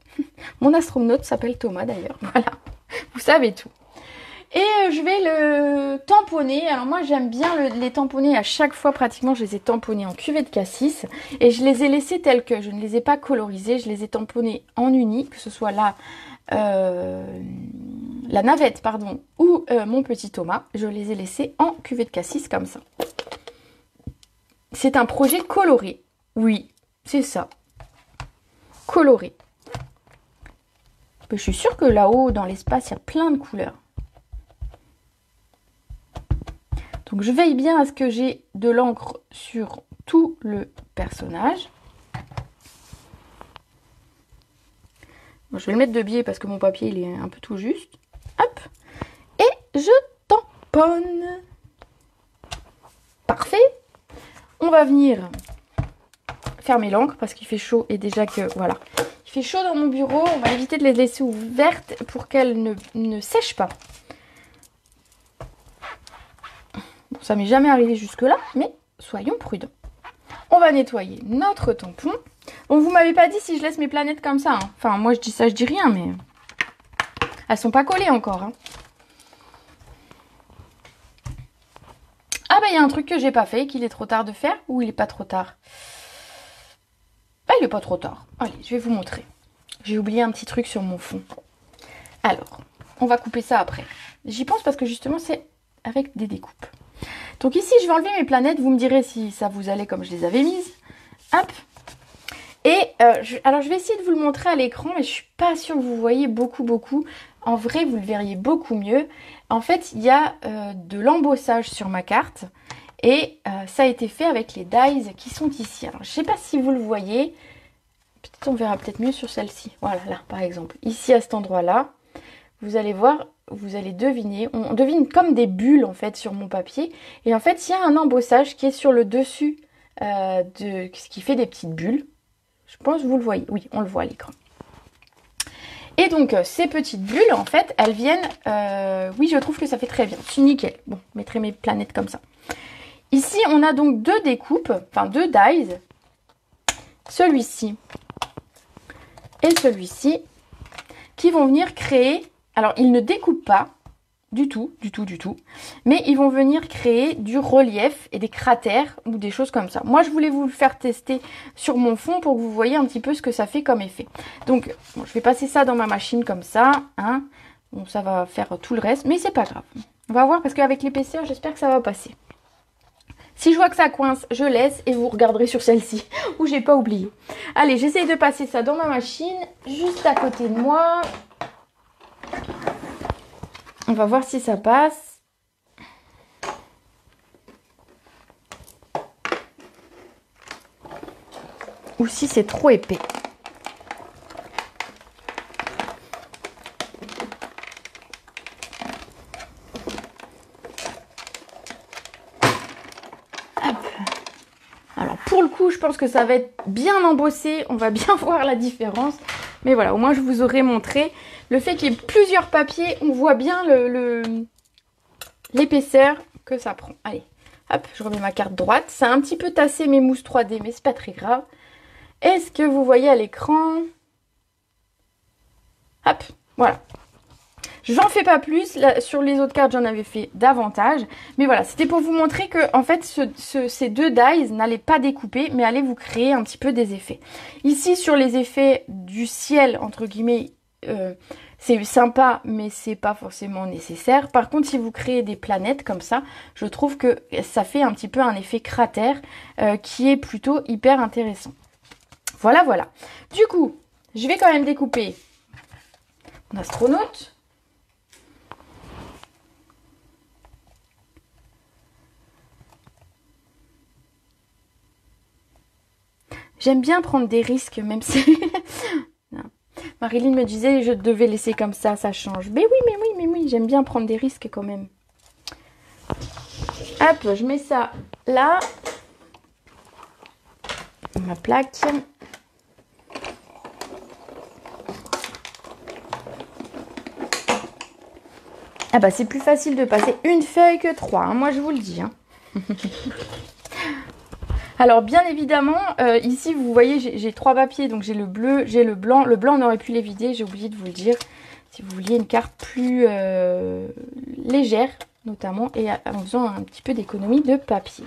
Mon astronaute s'appelle Thomas d'ailleurs, voilà, vous savez tout. Et je vais le tamponner. Alors moi j'aime bien les tamponner à chaque fois, pratiquement je les ai tamponnés en cuvée de cassis. Et je les ai laissés tels que, je ne les ai pas colorisés, je les ai tamponnés en uni, que ce soit là... la navette, pardon, ou mon petit Thomas, je les ai laissés en cuvée de cassis comme ça. C'est un projet coloré. Oui, c'est ça. Coloré. Je suis sûre que là-haut, dans l'espace, il y a plein de couleurs. Donc, je veille bien à ce que j'ai de l'encre sur tout le personnage. Bon, je vais le mettre de biais parce que mon papier, il est un peu tout juste. Hop. Et je tamponne. Parfait. On va venir fermer l'encre parce qu'il fait chaud et déjà que, voilà. Il fait chaud dans mon bureau. On va éviter de les laisser ouvertes pour qu'elles ne sèchent pas. Bon, ça m'est jamais arrivé jusque-là, mais soyons prudents. On va nettoyer notre tampon. Bon, vous m'avez pas dit si je laisse mes planètes comme ça. Hein. Enfin, moi je dis ça, je dis rien, mais elles sont pas collées encore. Hein. Ah bah il y a un truc que j'ai pas fait, qu'il est trop tard de faire, ou il est pas trop tard? Ah, il est pas trop tard. Allez, je vais vous montrer. J'ai oublié un petit truc sur mon fond. Alors, on va couper ça après. J'y pense parce que justement c'est avec des découpes. Donc ici, je vais enlever mes planètes. Vous me direz si ça vous allait comme je les avais mises. Hop. Et alors, je vais essayer de vous le montrer à l'écran, mais je suis pas sûre que vous voyez beaucoup. En vrai, vous le verriez beaucoup mieux. En fait, il y a de l'embossage sur ma carte. Et ça a été fait avec les dies qui sont ici. Alors, je sais pas si vous le voyez. Peut-être on verra peut-être mieux sur celle-ci. Voilà, là, par exemple. Ici, à cet endroit-là, vous allez voir, vous allez deviner. On devine comme des bulles, en fait, sur mon papier. Et en fait, il y a un embossage qui est sur le dessus ce qui fait des petites bulles. Je pense que vous le voyez. Oui, on le voit à l'écran. Et donc, ces petites bulles, en fait, elles viennent... oui, je trouve que ça fait très bien. C'est nickel. Bon, je mettrai mes planètes comme ça. Ici, on a donc deux découpes, enfin deux dies. Celui-ci et celui-ci, qui vont venir créer... Alors, ils ne découpent pas du tout, mais ils vont venir créer du relief et des cratères ou des choses comme ça. Moi, je voulais vous le faire tester sur mon fond pour que vous voyez un petit peu ce que ça fait comme effet. Donc, bon, je vais passer ça dans ma machine comme ça. Hein. Bon, ça va faire tout le reste, mais c'est pas grave. On va voir parce qu'avec l'épaisseur, j'espère que ça va passer. Si je vois que ça coince, je laisse et vous regarderez sur celle-ci où j'ai pas oublié. Allez, j'essaye de passer ça dans ma machine, juste à côté de moi. On va voir si ça passe. Ou si c'est trop épais. Hop. Alors pour le coup, je pense que ça va être bien embossé. On va bien voir la différence. Mais voilà, au moins je vous aurais montré. Le fait qu'il y ait plusieurs papiers, on voit bien l'épaisseur que ça prend. Allez, hop, je remets ma carte droite. Ça a un petit peu tassé mes mousses 3D, mais c'est pas très grave. Est-ce que vous voyez à l'écran? Hop, voilà. J'en fais pas plus. Là, sur les autres cartes, j'en avais fait davantage. Mais voilà, c'était pour vous montrer que en fait, ces deux dies n'allaient pas découper, mais allaient vous créer un petit peu des effets. Ici, sur les effets du ciel, entre guillemets, c'est sympa, mais c'est pas forcément nécessaire. Par contre, si vous créez des planètes comme ça, je trouve que ça fait un petit peu un effet cratère qui est plutôt hyper intéressant. Voilà, voilà. Du coup, je vais quand même découper mon astronaute. J'aime bien prendre des risques, même si... Non. Marilyn me disait je devais laisser comme ça change. Mais oui, j'aime bien prendre des risques quand même. Hop, je mets ça là. Ma plaque. Ah bah c'est plus facile de passer une feuille que 3, hein, moi je vous le dis. Hein. Alors bien évidemment, ici vous voyez j'ai 3 papiers, donc j'ai le bleu, j'ai le blanc. Le blanc on aurait pu l'éviter, j'ai oublié de vous le dire. Si vous vouliez une carte plus légère notamment, et en faisant un petit peu d'économie de papier.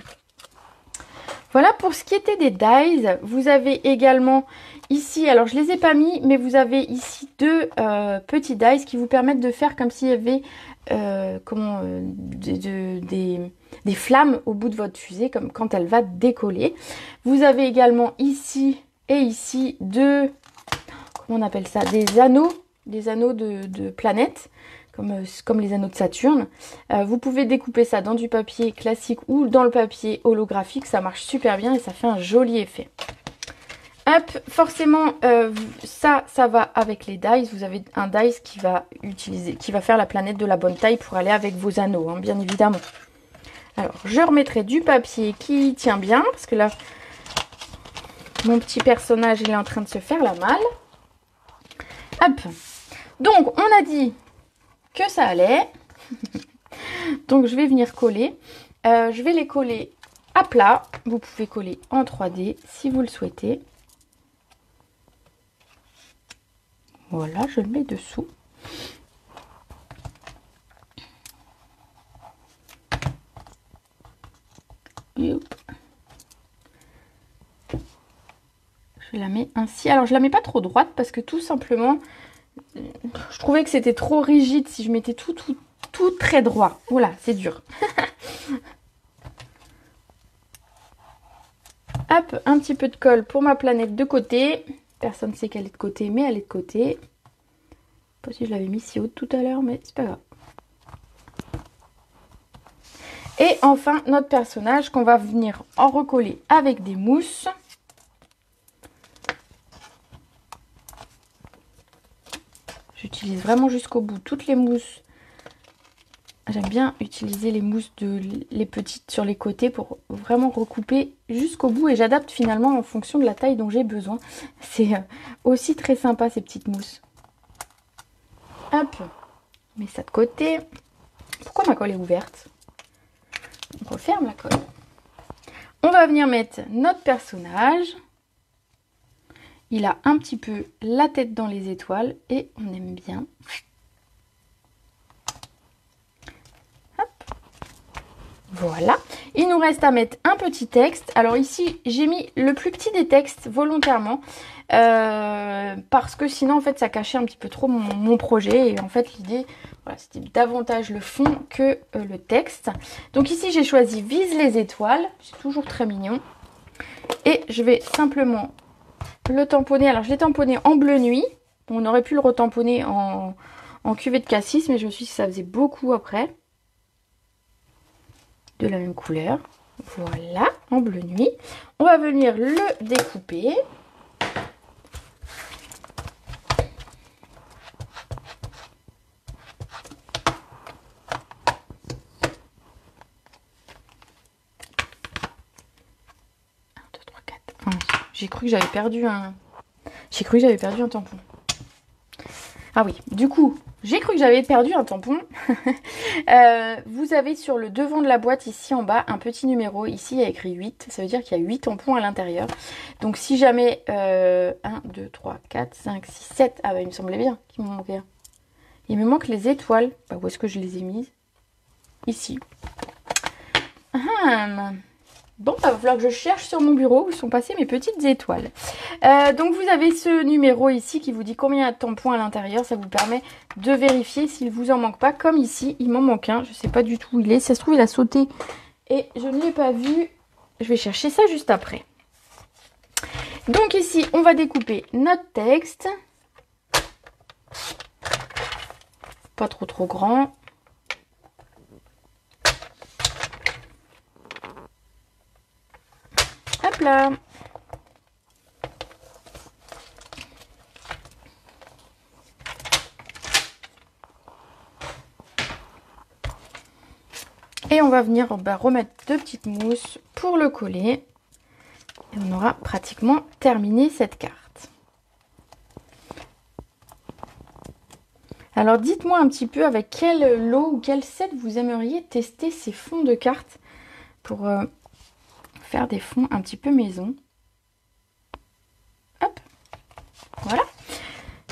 Voilà pour ce qui était des dies. Vous avez également ici, alors je les ai pas mis, mais vous avez ici deux petits dies qui vous permettent de faire comme s'il y avait des flammes au bout de votre fusée, comme quand elle va décoller. Vous avez également ici et ici deux, comment on appelle ça, des anneaux des anneaux de planètes, comme les anneaux de Saturne. Vous pouvez découper ça dans du papier classique ou dans le papier holographique, ça marche super bien et ça fait un joli effet. Hop, forcément, ça va avec les dies. Vous avez un dies qui va faire la planète de la bonne taille pour aller avec vos anneaux, hein, bien évidemment. Alors, je remettrai du papier qui tient bien, parce que là, mon petit personnage, il est en train de se faire la malle. Hop. Donc, on a dit que ça allait. Donc, je vais venir coller. Je vais les coller à plat. Vous pouvez coller en 3D si vous le souhaitez. Voilà, je le mets dessous. Je la mets ainsi. Alors, je la mets pas trop droite parce que tout simplement, je trouvais que c'était trop rigide si je mettais tout très droit. Voilà, c'est dur. Hop, un petit peu de colle pour ma planète de côté. Personne ne sait qu'elle est de côté, mais elle est de côté. Je sais pas si je l'avais mis si haute tout à l'heure, mais c'est pas grave. Et enfin, notre personnage qu'on va venir en recoller avec des mousses. J'utilise vraiment jusqu'au bout toutes les mousses. J'aime bien utiliser les mousses les petites sur les côtés pour vraiment recouper jusqu'au bout. Et j'adapte finalement en fonction de la taille dont j'ai besoin. C'est aussi très sympa ces petites mousses. Hop, je mets ça de côté. Pourquoi ma colle est ouverte? On referme la colle. On va venir mettre notre personnage. Il a un petit peu la tête dans les étoiles et on aime bien. Voilà, il nous reste à mettre un petit texte. Alors ici, j'ai mis le plus petit des textes volontairement parce que sinon, en fait, ça cachait un petit peu trop mon projet. Et en fait, l'idée, voilà, c'était davantage le fond que le texte. Donc ici, j'ai choisi Vise les étoiles. C'est toujours très mignon. Et je vais simplement le tamponner. Alors, je l'ai tamponné en bleu nuit. On aurait pu le retamponner en cuvée de cassis, mais je me suis dit que ça faisait beaucoup après. De la même couleur, voilà, en bleu nuit. On va venir le découper. J'ai cru que j'avais perdu un tampon. Ah oui, du coup, j'ai cru que j'avais perdu un tampon. Vous avez sur le devant de la boîte, ici en bas, un petit numéro. Ici, il y a écrit 8. Ça veut dire qu'il y a 8 tampons à l'intérieur. Donc, si jamais 1, 2, 3, 4, 5, 6, 7... Ah bah, il me semblait bien qu'il me manquait un. Il me manque les étoiles. Bah, où est-ce que je les ai mises? Ici. Bon, il va falloir que je cherche sur mon bureau où sont passées mes petites étoiles. Donc vous avez ce numéro ici qui vous dit combien il y a de tampons à l'intérieur. Ça vous permet de vérifier s'il vous en manque pas. Comme ici, il m'en manque un. Je ne sais pas du tout où il est. Si ça se trouve, il a sauté et je ne l'ai pas vu. Je vais chercher ça juste après. Donc ici, on va découper notre texte. Pas trop grand. Hop là. Et on va venir remettre 2 petites mousses pour le coller. Et on aura pratiquement terminé cette carte. Alors dites-moi un petit peu avec quel lot ou quel set vous aimeriez tester ces fonds de cartes pour faire des fonds un petit peu maison. Hop, voilà.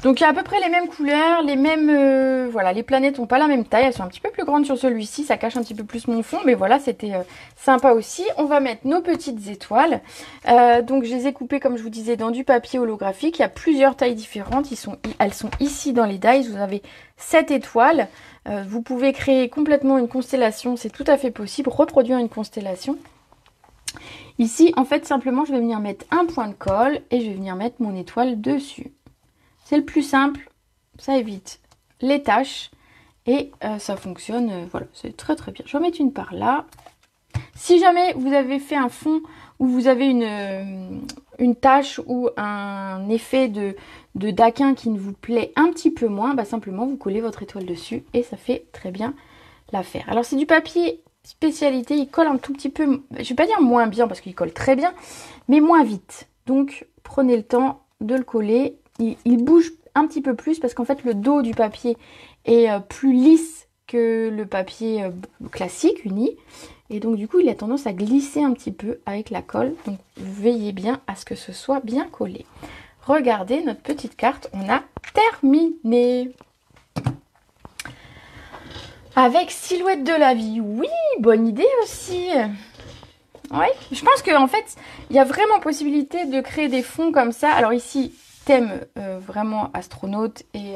Donc il y a à peu près les mêmes couleurs, les mêmes... voilà, les planètes n'ont pas la même taille, elles sont un petit peu plus grandes sur celui-ci, ça cache un petit peu plus mon fond, mais voilà, c'était sympa aussi. On va mettre nos petites étoiles. Donc je les ai coupées, comme je vous disais, dans du papier holographique. Il y a plusieurs tailles différentes, elles sont ici dans les dies, vous avez 7 étoiles. Vous pouvez créer complètement une constellation, c'est tout à fait possible, reproduire une constellation. Ici, en fait, simplement, je vais venir mettre un point de colle et je vais venir mettre mon étoile dessus. C'est le plus simple ça évite les taches et ça fonctionne, voilà, c'est très très bien. Je vais en mettre une par là. Si jamais vous avez fait un fond où vous avez une tache ou un effet de daquin qui ne vous plaît un petit peu moins, bah simplement vous collez votre étoile dessus et ça fait très bien l'affaire. Alors c'est du papier spécialité, il colle un tout petit peu, je vais pas dire moins bien parce qu'il colle très bien, mais moins vite. Donc prenez le temps de le coller. Il bouge un petit peu plus parce qu'en fait le dos du papier est plus lisse que le papier classique uni. Et donc du coup il a tendance à glisser un petit peu avec la colle. Donc veillez bien à ce que ce soit bien collé. Regardez notre petite carte, on a terminé. Avec silhouette de la vie, oui, bonne idée aussi. Ouais, je pense qu'en fait, il y a vraiment possibilité de créer des fonds comme ça. Alors ici, thème vraiment astronaute et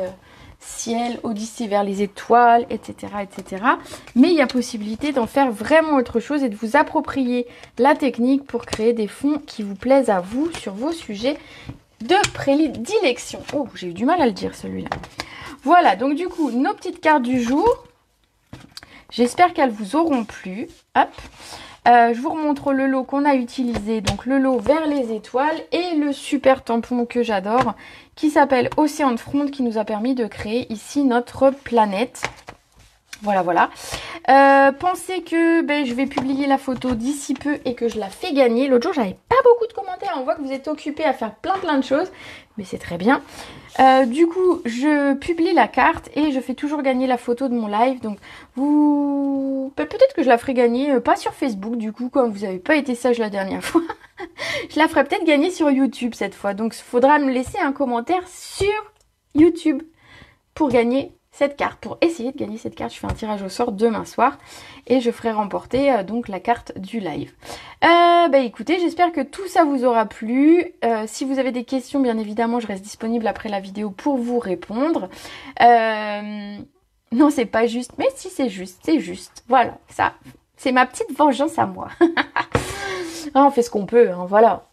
ciel, odyssée vers les étoiles, etc., etc. Mais il y a possibilité d'en faire vraiment autre chose et de vous approprier la technique pour créer des fonds qui vous plaisent à vous sur vos sujets de prédilection. Oh, j'ai eu du mal à le dire celui-là. Voilà, donc du coup, nos petites cartes du jour. J'espère qu'elles vous auront plu. Hop. Je vous remontre le lot qu'on a utilisé. Donc le lot vers les étoiles et le super tampon que j'adore qui s'appelle Océan de Fronde qui nous a permis de créer ici notre planète. Voilà, voilà. Pensez que je vais publier la photo d'ici peu et que je la fais gagner. L'autre jour, j'avais pas beaucoup de commentaires. On voit que vous êtes occupés à faire plein de choses. Mais c'est très bien. Du coup, je publie la carte et je fais toujours gagner la photo de mon live. Donc, peut-être que je la ferai gagner, pas sur Facebook. Du coup, comme vous n'avez pas été sage la dernière fois, je la ferai peut-être gagner sur YouTube cette fois. Donc, il faudra me laisser un commentaire sur YouTube pour gagner cette carte, pour essayer de gagner cette carte. Je fais un tirage au sort demain soir et je ferai remporter donc la carte du live. Écoutez, j'espère que tout ça vous aura plu. Si vous avez des questions, bien évidemment, je reste disponible après la vidéo pour vous répondre. Non, c'est pas juste, mais si c'est juste. Voilà, ça, c'est ma petite vengeance à moi. On fait ce qu'on peut, hein, voilà.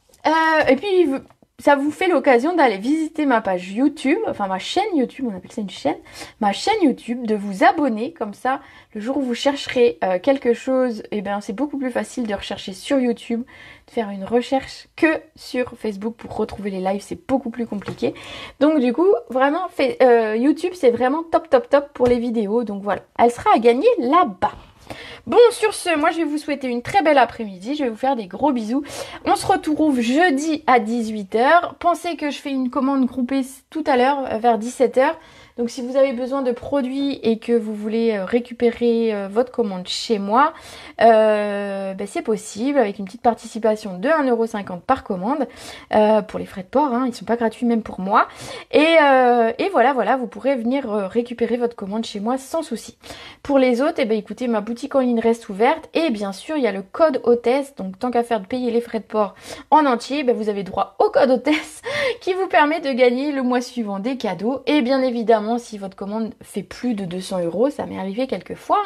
Et puis ça vous fait l'occasion d'aller visiter ma page YouTube, enfin ma chaîne YouTube, on appelle ça une chaîne, ma chaîne YouTube, de vous abonner, comme ça, le jour où vous chercherez quelque chose, c'est beaucoup plus facile de rechercher sur YouTube, de faire une recherche que sur Facebook pour retrouver les lives, c'est beaucoup plus compliqué. Donc du coup, vraiment, YouTube c'est vraiment top pour les vidéos, donc voilà, elle sera à gagner là-bas. Bon, sur ce, moi je vais vous souhaiter une très belle après-midi, je vais vous faire des gros bisous. On se retrouve jeudi à 18 h. Pensez que je fais une commande groupée tout à l'heure, vers 17 h. Donc si vous avez besoin de produits et que vous voulez récupérer votre commande chez moi, c'est possible avec une petite participation de 1,50 € par commande pour les frais de port, hein, ils sont pas gratuits même pour moi. Et voilà, vous pourrez venir récupérer votre commande chez moi sans souci. Pour les autres, écoutez, ma boutique en ligne reste ouverte et bien sûr il y a le code hôtesse, donc tant qu'à faire de payer les frais de port en entier, vous avez droit au code hôtesse qui vous permet de gagner le mois suivant des cadeaux. Et bien évidemment, si votre commande fait plus de 200 €, ça m'est arrivé quelques fois,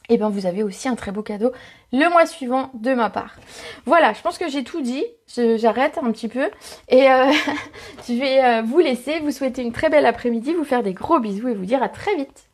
vous avez aussi un très beau cadeau le mois suivant de ma part. Voilà, je pense que j'ai tout dit, j'arrête un petit peu et je vais vous laisser, vous souhaiter une très belle après-midi, vous faire des gros bisous et vous dire à très vite.